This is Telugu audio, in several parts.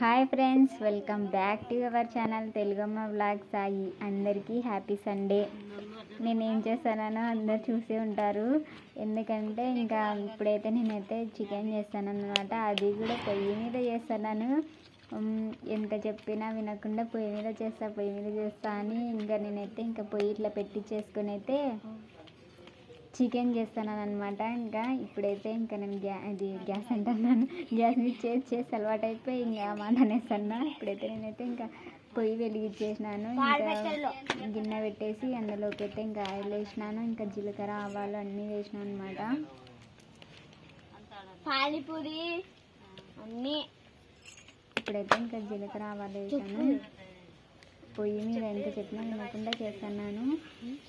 Hi friends, welcome back to our channel తెలుగమ్మ vlog Sai. అందరికీ హ్యాపీ సండే. నేను ఏం చేస్తానో అందరు చూసే ఉంటారు. ఎందుకంటే ఇంకా ఇప్పుడైతే నేనైతే చికెన్ చేస్తాను అన్నమాట. అది కూడా పొయ్యి మీద చేస్తున్నాను. ఎంత చెప్పినా వినకుండా పొయ్యి మీద చేస్తా అని ఇంకా నేనైతే ఇంకా పొయ్యి ఇట్లా పెట్టి చేసుకుని అయితే చికెన్ చేస్తాను అనమాట. ఇంకా ఇప్పుడైతే ఇంకా నేను గ్యాస్ అంటున్నాను, గ్యాస్ మీద చేసి అలవాటు అయిపోయి ఇంకా మాట అనేస్తాను. ఇప్పుడైతే నేనైతే ఇంకా పొయ్యి వెలిగించేసినాను. ఇంకా గిన్నె పెట్టేసి అందులోకి అయితే ఇంకా ఆయిల్ వేసినాను, ఇంకా జీలకర్ర ఆవాలు అన్నీ వేసినాను అనమాట. పానీపూరి అన్నీ ఇప్పుడైతే ఇంకా జీలకర్ర ఆవాలు వేసాను. పొయ్యి మీద ఎంత చెప్పినా వినకుండా చేస్తున్నాను.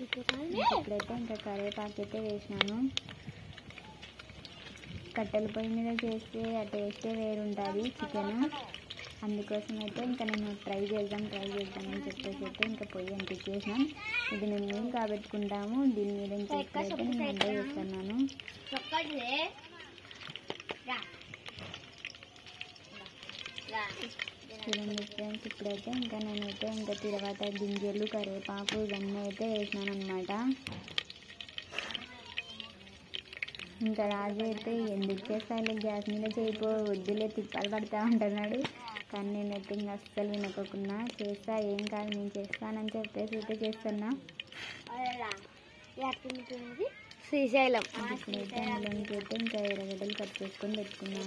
ఇప్పుడైతే ఇంకా కరివేపాకు అయితే వేసినాను. కట్టెల పొయ్యి మీద చేస్తే ఆ టేస్టే వేరుంటుంది చికెన్. అందుకోసం అయితే ఇంకా నేను ట్రై చేద్దామని చెప్పేసి అయితే ఇంకా పొయ్యి అంటించేసినాను. ఇది నేను నీళ్ళు కాబెట్టుకుంటాము. దీని మీద ఇంకా ఇప్పుడైతే నేను వంట చేస్తున్నాను. చూడండి ఫ్రెండ్స్, ఇప్పుడైతే ఇంకా నేనైతే ఇంకా తర్వాత గింజలు కరివేపాకు ఇవన్నీ అయితే వేసినాను అనమాట. ఇంకా రాజు అయితే ఎందుకు చేస్తాను గ్యాస్ మీద చేయిపో, వద్దులే తిప్పాలు పడతా ఉంటున్నాడు. కానీ నేనైతే ఇంకా అస్సలు వినకోకుండా చేస్తా, ఏం కాదు నేను చేస్తానని చెప్పేసి అయితే చేస్తున్నా. శ్రీశైలం ఇప్పుడైతే అందులోనికి అయితే ఇంకా ఎర్రగడ్డలు కట్ చేసుకొని పెట్టుకున్నాను.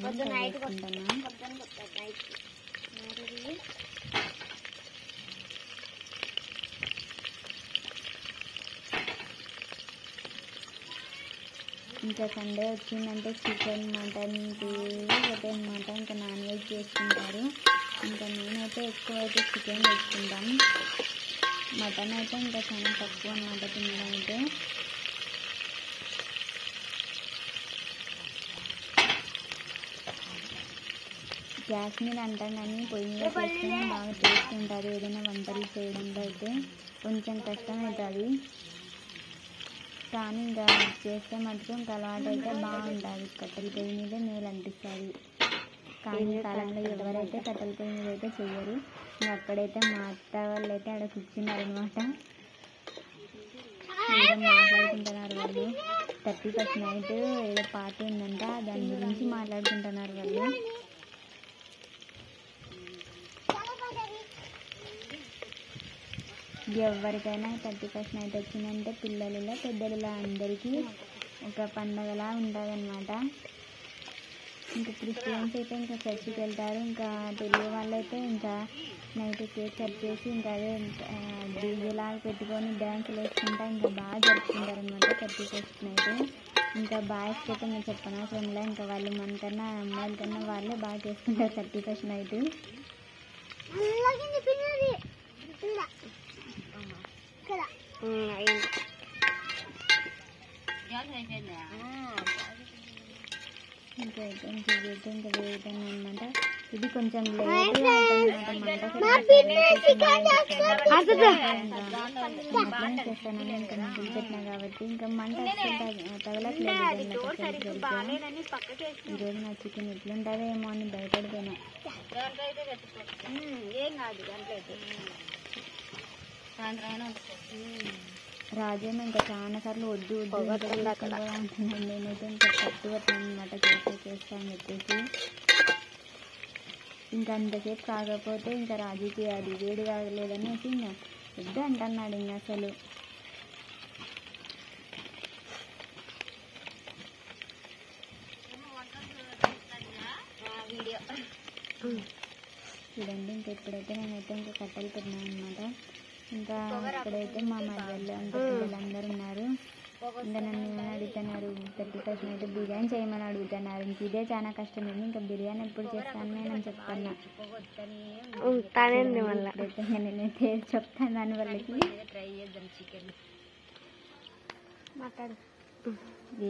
ఇంకా సండే వచ్చిందంటే చికెన్ మటన్ ఒకటే అనమాట. ఇంకా నాన్ వెజ్ చేసుకుంటారు. ఇంకా నేనైతే ఎక్కువ అయితే చికెన్ తెచ్చుకుంటాం. మటన్ అయితే ఇంకా చాలా తక్కువ అనమాట తినడం అయితే. గ్యాస్ మీద అంటాం కానీ పొయ్యి మీద చేస్తే బాగా టేస్ట్ ఉంటుంది. ఏదైనా వంటలు చేయడంలో అయితే కొంచెం కష్టం అవుతుంది, కానీ ఇంకా చేస్తే మటుకు ఇంకా అలవాటు అయితే బాగుంటుంది. కట్టెల పొయ్యి మీదే మేలు అనిపిస్తుంది. కానీ ఈ కాలంలో ఎవరైతే కట్టెల పొయ్యి మీద అయితే చెయ్యరు. ఇంకా అక్కడైతే మా అత్త వాళ్ళు అయితే అక్కడ కూర్చున్నారు అనమాట. ఏదో మాట్లాడుకుంటున్నారు వాళ్ళు. 31st నైట్ ఏదో పార్టీ ఉందంట, దాని గురించి మాట్లాడుకుంటున్నారు వాళ్ళు. ఎవరికైనా 31st నైట్ వచ్చిందంటే పిల్లలలో పెద్దలలో అందరికీ ఒక పండగలా ఉంటుంది అనమాట. ఇంకా క్రిస్టియన్స్ అయితే ఇంకా చర్చికి వెళ్తారు. ఇంకా తెలుగు వాళ్ళు అయితే ఇంకా నైట్ కేక్ కట్ చేసి ఇంకా అదే డీజేలాగా పెట్టుకొని డ్యాన్సులు వేసుకుంటా ఇంకా బాగా జరుపుకుంటారు అనమాట 31st నైట్. ఇంకా బాయ్స్కి అయితే ఇంకా చెప్పనవసరంలా, ఇంకా వాళ్ళు మనకన్నా అమ్మాయిల కన్నా వాళ్ళే బాగా చేసుకుంటారు 31st నైట్. ఇంకైతే ఇంకా వేయటం అనమాట. ఇది కొంచెం లేట్గా చేస్తానని ఇంకా ముగ్గులు పెట్టినా కాబట్టి ఇంకా మంట తగలట్లేదు. ఈరోజు నా చికెన్ ఎట్లుంటుందో ఏమో అని భయపడిపోయినా. రాజేమో ఇంకా చాలా సార్లు వద్దు అంటున్నాను. నేనైతే ఇంకా పట్టుబట్టాను అనమాట, చేస్తా అని చెప్పేసి. ఇంకా అంతసేపు కాకపోతే ఇంకా రాజుకి అది వేడి కాగలేదనేసి ఇంకా వద్దు అంటున్నాడు. ఇంకా అసలు చూడండి, ఇంకా ఇప్పుడైతే నేనైతే ఇంకా కట్టెలు పెట్టినాను అనమాట. ఇంకా ఇక్కడైతే మా మధ్యలో ఇంకా పిల్లలందరూ ఉన్నారు. ఇంకా నన్ను ఏమని అడుగుతున్నారు, 31st నైట్ బిర్యానీ చేయమని అడుగుతున్నారు. ఇంక ఇదే చాలా కష్టం ఉంది. ఇంకా బిర్యానీ ఎప్పుడు చేస్తాను నేను చెప్తాను. ఇప్పుడైతే నేనైతే చెప్తాను దాని వాళ్ళకి.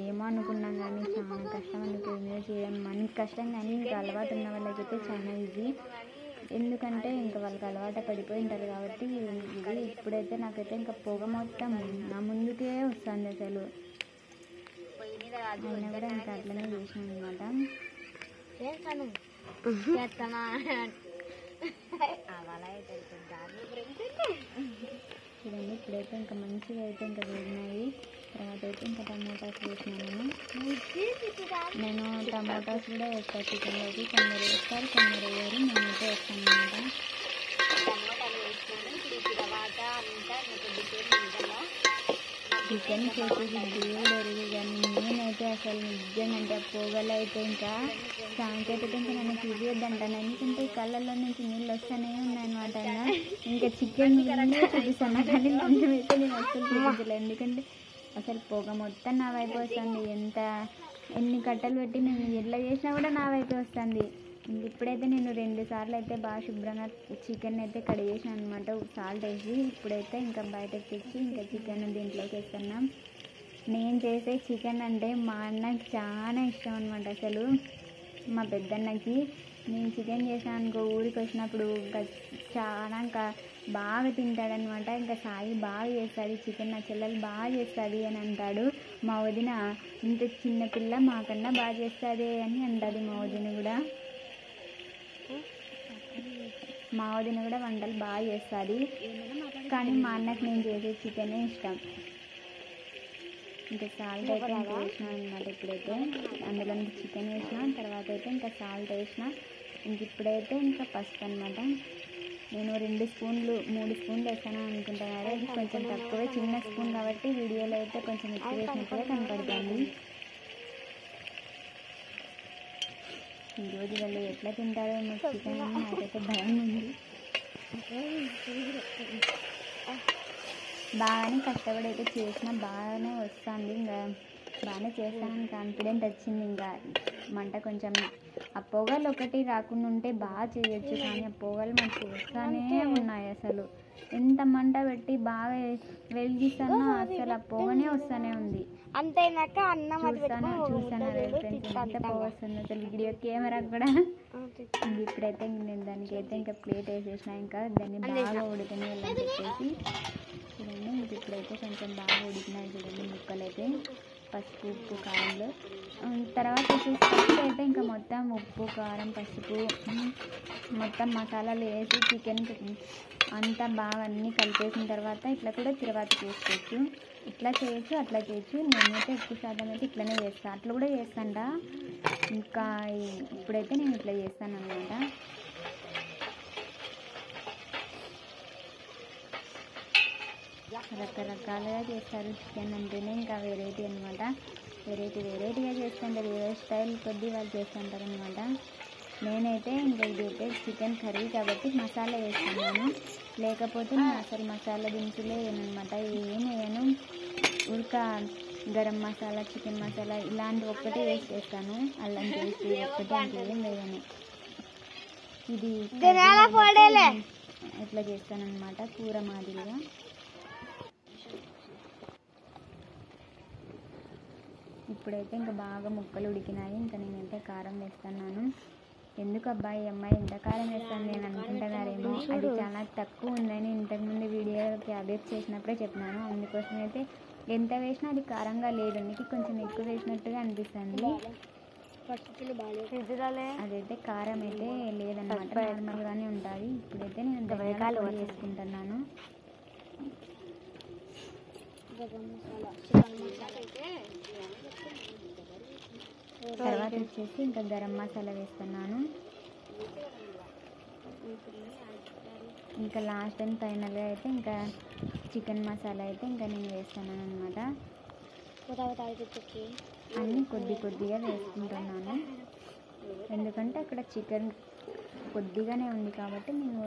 ఏమో అనుకున్నాం కానీ చాలా కష్టం అనుకుంది చేయడం. మనకి కష్టం కానీ ఇంకా అలవాటు ఉన్న వాళ్ళకైతే చాలా ఈజీ. ఎందుకంటే ఇంకా వాళ్ళకి అలవాటు పడిపోయి ఉంటారు కాబట్టి. ఇది ఇప్పుడైతే నాకైతే ఇంకా పొగ మొత్తం నా ముందుకే వస్తుంది అసలు. అయినా కూడా ఇంకా అట్లనే చేసినాను అనమాట. చూడండి ఇప్పుడైతే ఇంకా మంచిగా అయితే ఇంకా వేగినాయి. తర్వాత అయితే ఇంకా టమోటాస్ వేసినాను. నేను టమోటాస్ కూడా వేస్తాను చికెన్లోకి. కొందరు వేస్తారు, కొందరు వేయరు. నేనైతే వేస్తాను అనమాట. చికెన్ చేసేది దేవుడు ఎరుగు, కానీ నేనైతే అసలు నిజంగా పోగలు అయితే ఇంకా సాంకేతిక ఇంకా నన్ను చూపియొద్దంటాను. ఎందుకంటే కళ్ళల్లో నుంచి నీళ్ళు వస్తూనే ఉన్నాయన్నమాట. ఇంకా చికెన్ చూపిస్తాను, కానీ కొంచెం అయితే నేను అసలు చూపించలేదు. ఎందుకంటే అసలు పొగ మొత్తం నా వైపు వస్తుంది. ఎన్ని కట్టలు పెట్టి నేను ఎట్లా చేసినా కూడా నా వైపు వస్తుంది. ఇప్పుడైతే నేను 2 సార్లు అయితే బాగా శుభ్రంగా చికెన్ అయితే కడిగేసాను అనమాట, సాల్ట్ వేసి. ఇప్పుడైతే ఇంకా బయటకు తెచ్చి ఇంకా చికెన్ దీంట్లోకి వేస్తున్నాం. నేను చేసే చికెన్ అంటే మా అన్నకి చాలా ఇష్టం అనమాట. అసలు మా పెద్దన్నకి నేను చికెన్ చేసాను అనుకో, ఊరికి వచ్చినప్పుడు ఇంకా చాలా ఇంకా బాగా తింటాడనమాట. ఇంకా సాయి బాగా చేస్తుంది చికెన్, నా చెల్లెలు బాగా చేస్తుంది అని అంటాడు. మా వదిన ఇంత చిన్నపిల్ల మాకన్నా బాగా చేస్తుంది అని అంటుంది మా వదిన కూడా. మా వదిన కూడా వంటలు బాగా చేస్తుంది, కానీ మా అన్నకి నేను చేసే చికెనే ఇష్టం. ఇంకా సాల్ట్ అయితే ఇంకా వేసినా అనమాట. ఇప్పుడైతే అందులో చికెన్ వేసిన తర్వాత అయితే ఇంకా సాల్ట్ వేసిన. ఇంక ఇప్పుడైతే ఇంకా పసుపు అనమాట. నేను 2 స్పూన్లు 3 స్పూన్లు వేసాను అనుకుంటాను. అది కొంచెం తక్కువే, చిన్న స్పూన్ కాబట్టి వీడియోలో అయితే కొంచెం ఎక్కువ వేసినట్టుగా కనపడుతుంది. ఈరోజు వాళ్ళు ఎట్లా తింటారో ఏమో చికెన్, నాకైతే భయం ఉంది. బాగానే కష్టపడి అయితే చేసిన, బాగానే వస్తుంది. ఇంకా బాగానే చేస్తానని కాన్ఫిడెంట్ వచ్చింది. ఇంకా మంట కొంచెం ఆ పొగలు ఒకటి రాకుండా ఉంటే బాగా చేయొచ్చు, కానీ ఆ పొగలు మనకు వస్తూనే ఉన్నాయి. అసలు ఎంత మంట పెట్టి బాగా వెలిగిస్తానో అసలు ఆ పొగనే వస్తూనే ఉంది. అంతేనాక అన్నం చూస్తాను ఫ్రెండ్స్ ఎంత పొగ వస్తుంది అసలు. వీడియో కెమెరా కూడా. ఇప్పుడైతే నేను దానికైతే ఇంకా ప్లేట్ వేసేసిన, ఇంకా దాన్ని బాగా ఉడకని వెళ్ళని చెప్పేసి. చూడండి ఇప్పుడైతే కొంచెం బాగా ఉడికినాయి చూడండి ముక్కలు అయితే, పసుపు ఉప్పు కారంలో. తర్వాత వచ్చేసి అయితే ఇంకా మొత్తం ఉప్పు కారం పసుపు మొత్తం మసాలాలు వేసి చికెన్ అంతా బాగా అన్నీ కలిపేసిన తర్వాత ఇట్లా కూడా తిరువాత చేసుకోవచ్చు. ఇట్లా చేయొచ్చు, అట్లా చేయొచ్చు. నేనైతే ఎక్కువ శాతం అయితే ఇట్లనే చేస్తాను, అట్లా కూడా చేస్తాను. ఇంకా ఇప్పుడైతే నేను ఇట్లా చేస్తాను అనమాట. రకరకాలుగా చేస్తారు చికెన్ అంటేనే ఇంకా వెరైటీ అనమాట. వెరైటీగా చేస్తుంటారు, ఏ స్టైల్ కొద్దీ వాళ్ళు చేస్తుంటారు అనమాట. నేనైతే ఇంకా ఇదైతే చికెన్ కర్రీ కాబట్టి మసాలా వేస్తున్నాను, లేకపోతే నేను అసలు మసాలా దినుసులే వేయనమాట. ఏం వేయను, ఉడక గరం మసాలా చికెన్ మసాలా ఇలాంటి ఒక్కటే వేసి చేస్తాను. అల్లం పేస్ట్ ఒక్కటే, ఇంకేం వేయను. ఇది ఇట్లా చేస్తానన్నమాట కూర మాదిరిగా. ఇప్పుడైతే ఇంకా బాగా ముక్కలు ఉడికినాయి. ఇంకా నేనైతే కారం వేస్తున్నాను. ఎందుకు అబ్బాయి అమ్మాయి ఇంత కారం వేస్తాను నేను అనుకుంటున్నారేమో, అది చాలా తక్కువ ఉందని ఇంతకుముందు వీడియో క్యాబేజ్ చేసినప్పుడే చెప్పినాను. అందుకోసం అయితే ఎంత వేసినా అది కారంగా లేదు, నీకు కొంచెం ఎక్కువ వేసినట్టుగా అనిపిస్తుంది. అదైతే కారం అయితే లేదన్నమాట, నార్మల్గానే ఉంటుంది. ఇప్పుడైతే నేను ధనియాల పొడి వేసుకుంటున్నాను. తర్వాత వచ్చేసి ఇంకా గరం మసాలా వేస్తున్నాను. ఇంకా లాస్ట్ అండ్ ఫైనల్గా అయితే ఇంకా చికెన్ మసాలా అయితే ఇంకా నేను వేస్తాను అనమాట. అన్నీ కొద్దిగా వేసుకుంటున్నాను, ఎందుకంటే అక్కడ చికెన్ కొద్దిగానే ఉంది కాబట్టి నేను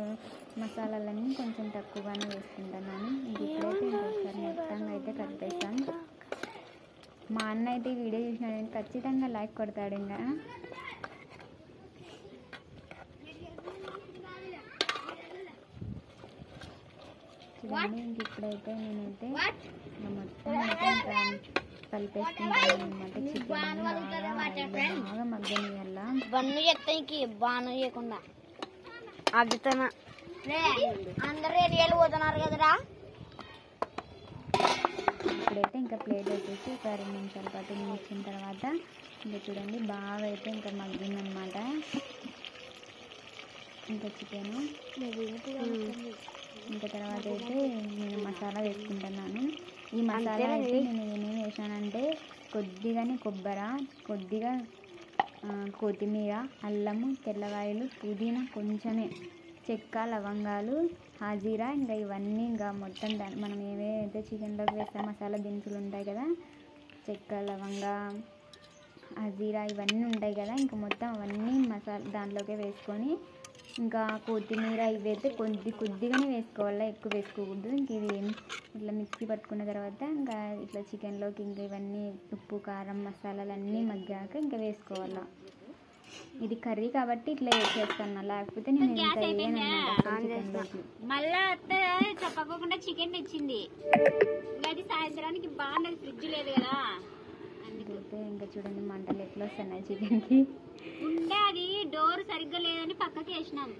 మసాలాలన్నీ కొంచెం తక్కువగానే వేసుకుంటున్నాను. ఇప్పుడైతే ఇంకొకసారి మొత్తంగా అయితే కలిపేస్తాను. మా అన్న అయితే ఈ వీడియో చూసినాడు ఖచ్చితంగా లైక్ కొడతాడు. ఇంకా చూడండి ఇంక ఇప్పుడైతే నేనైతే మొత్తం అయితే ఇంకా కలిపేసుకుంటాను అనమాట. చికెన్ బాగా మగ్గనియల్లా బన్ను చెప్తానికి బాను చేయకుండా అడ్డుతున్నా అందరూ ఏరియాలు పోతున్నారు కదరా. ఇప్పుడైతే ఇంకా ప్లేట్ వచ్చేసి ఒక 2 నిమిషాల పాటు ఇచ్చిన తర్వాత ఇంకా చూడండి బాగా అయితే ఇంకా మగ్గిందనమాట. ఇంకా చికెన్, ఇంకా తర్వాత అయితే నేను మసాలా వేసుకుంటున్నాను. ఈ మసాలా అయితే నేను ఏమేమి వేసానంటే కొద్దిగానే కొద్దిగా కొత్తిమీర, అల్లము, తెల్లవాయలు, పుదీనా కొంచెమే, చెక్క, లవంగాలు, హాజీరా, ఇంకా ఇవన్నీ ఇంకా మొత్తం మనం ఏవైతే చికెన్లోకి వేస్తే మసాలా దినుసులు ఉంటాయి కదా, చెక్క, లవంగా, హాజీరా ఇవన్నీ ఉంటాయి కదా, ఇంకా మొత్తం అవన్నీ దాంట్లోకి వేసుకొని, ఇంకా కొత్తిమీర ఇవైతే కొద్దిగానే వేసుకోవాలి, ఎక్కువ వేసుకోకూడదు. ఇంక ఇది ఇట్లా మిక్సీ పట్టుకున్న తర్వాత ఇంకా ఇట్లా చికెన్లోకి ఇంకా ఇవన్నీ ఉప్పు, కారం, మసాలాలు అన్నీ మగ్గాక ఇంకా వేసుకోవాలి. ఇది కర్రీ కాబట్టి ఇట్లా వేసేస్తాను, లేకపోతే నేను ఇంత చికెన్లోకి. మళ్ళా చెప్పకుండా చికెన్ తెచ్చింది, అది సాయంత్రానికి బాగుండదు, ఫ్రిడ్జ్ లేదు కదా. అయితే ఇంకా చూడండి మంటలు ఎట్లా వస్తున్నాయి చికెన్కి. ఉండే అది డోర్ సరిగ్గా లేదని పక్కకి వేసినాం.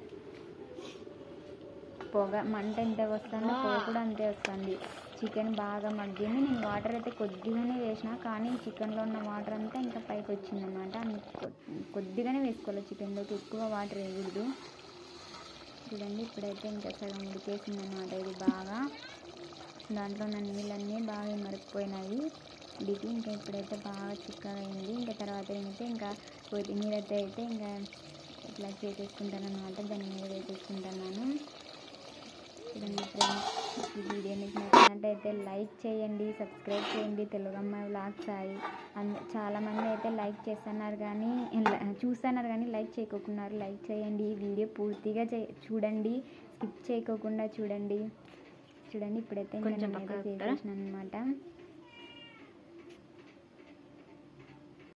పొగ మంట ఎంత వస్తుందో పొగ కూడా అంతే వస్తుంది. చికెన్ బాగా మగ్గింది. నేను వాటర్ అయితే కొద్దిగానే వేసిన, కానీ చికెన్లో ఉన్న వాటర్ అంతా ఇంకా పైకి వచ్చిందన్నమాట. కొద్దిగానే వేసుకోవాలి చికెన్లోకి, ఎక్కువ వాటర్ వేయకూడదు. చూడండి ఇప్పుడైతే ఇంకా సగం ఉడికేసింది అన్నమాట. ఇది బాగా దాంట్లో ఉన్న నీళ్ళన్నీ బాగా మరిగిపోయినాయి ఉడికి. ఇంకా ఇప్పుడైతే బాగా చిక్కగా అయింది. ఇంకా తర్వాత అయితే ఇంకా కొత్తిమీర అయితే ఇంకా ఇట్లా చేసేసుకుంటాను అన్నమాట, దాని మీద వేసేసుకుంటున్నాను. చూడండి ఫ్రెండ్స్, ఈ వీడియో మీకు నచ్చినట్టయితే లైక్ చేయండి, సబ్స్క్రైబ్ చేయండి. తెలుగమ్మాయి వ్లాగ్స్ సాయి. చాలామంది అయితే లైక్ చేస్తున్నారు కానీ చూస్తున్నారు కానీ లైక్ చేయకోకున్నారు. లైక్ చేయండి, ఈ వీడియో పూర్తిగా చూడండి, స్కిప్ చేయకోకుండా చూడండి. ఇప్పుడైతే ఇంకా నేనైతే చేసేసాను అనమాట.